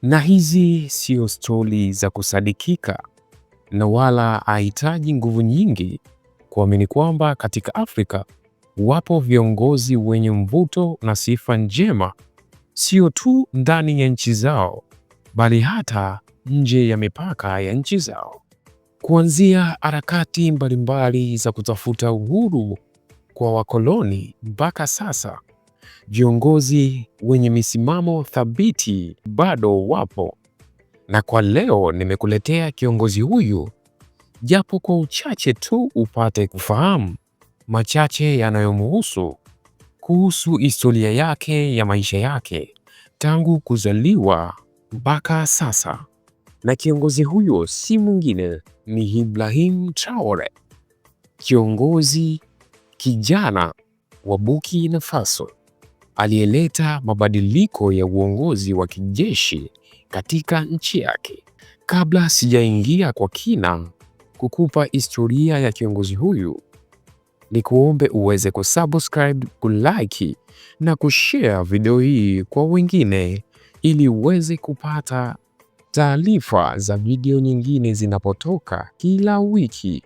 Na hizi sio stori za kusadikika, na wala hahitaji nguvu nyingi kuamini kwamba katika Afrika wapo viongozi wenye mvuto na sifa njema, sio tu ndani ya nchi zao, bali hata nje ya mipaka ya nchi zao. Kuanzia harakati mbalimbali za kutafuta uhuru kwa wakoloni mpaka sasa, viongozi wenye misimamo thabiti bado wapo. Na kwa leo nimekuletea kiongozi huyu japo kwa uchache tu, upate kufahamu machache yanayomhusu, kuhusu historia yake ya maisha yake tangu kuzaliwa mpaka sasa. Na kiongozi huyo si mwingine ni Ibrahim Traore, kiongozi kijana wa Burkina Faso aliyeleta mabadiliko ya uongozi wa kijeshi katika nchi yake. Kabla sijaingia kwa kina kukupa historia ya kiongozi huyu, ni kuombe uweze kusubscribe, kulike na kushare video hii kwa wengine ili uweze kupata taarifa za video nyingine zinapotoka kila wiki.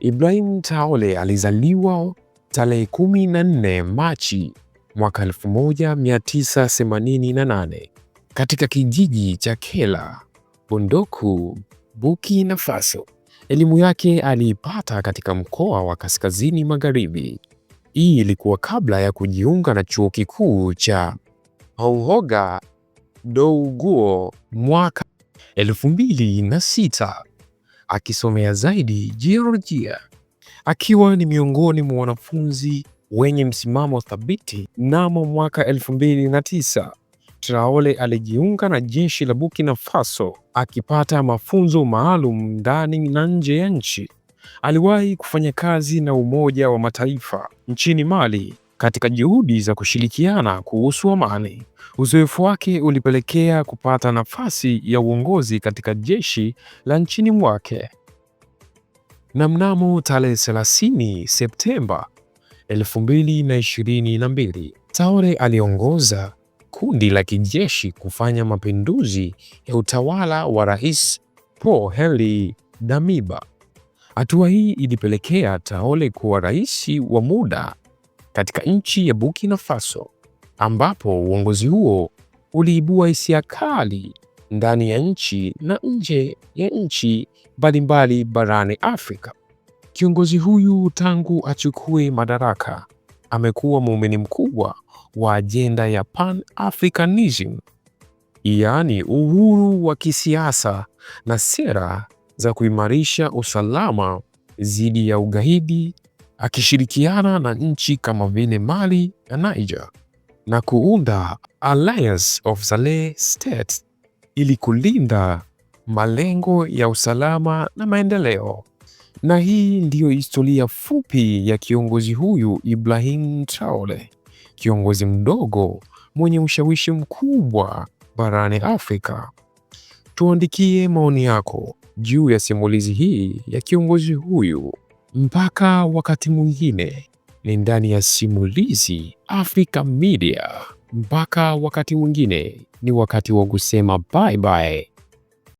Ibrahim Traore alizaliwa tarehe 14 Machi mwaka 1988 katika kijiji cha Kela, Bondoukou, Burkina Faso. Elimu yake aliipata katika mkoa wa Kaskazini Magharibi. Hii ilikuwa kabla ya kujiunga na chuo kikuu cha Ouagadougou mwaka 2006, akisomea zaidi jiolojia. Akiwa ni miongoni mwa wanafunzi wenye msimamo thabiti, mnamo mwaka 2009 Traore alijiunga na jeshi la Burkina Faso akipata mafunzo maalum ndani na nje ya nchi. Aliwahi kufanya kazi na Umoja wa Mataifa nchini Mali katika juhudi za kushirikiana kuhusu amani. Uzoefu wake ulipelekea kupata nafasi ya uongozi katika jeshi la nchini mwake. Na mnamo tarehe 30 Septemba 2022, Traore aliongoza kundi la kijeshi kufanya mapinduzi ya utawala wa Rais Paul Henri Damiba. Hatua hii ilipelekea Traore kuwa rais wa muda katika nchi ya Burkina Faso, ambapo uongozi huo uliibua hisia kali ndani ya nchi na nje ya nchi mbalimbali barani Afrika. Kiongozi huyu tangu achukue madaraka amekuwa muumini mkubwa wa ajenda ya Pan-Africanism, yaani uhuru wa kisiasa na sera za kuimarisha usalama dhidi ya ugaidi, akishirikiana na nchi kama vile Mali na Niger na kuunda Alliance of Sahel States ili kulinda malengo ya usalama na maendeleo. Na hii ndiyo historia fupi ya kiongozi huyu Ibrahim Traore, kiongozi mdogo mwenye ushawishi mkubwa barani Afrika. Tuandikie maoni yako juu ya simulizi hii ya kiongozi huyu. Mpaka wakati mwingine, ni ndani ya Simulizi Africa Media. Mpaka wakati mwingine, ni wakati wa kusema bye bye.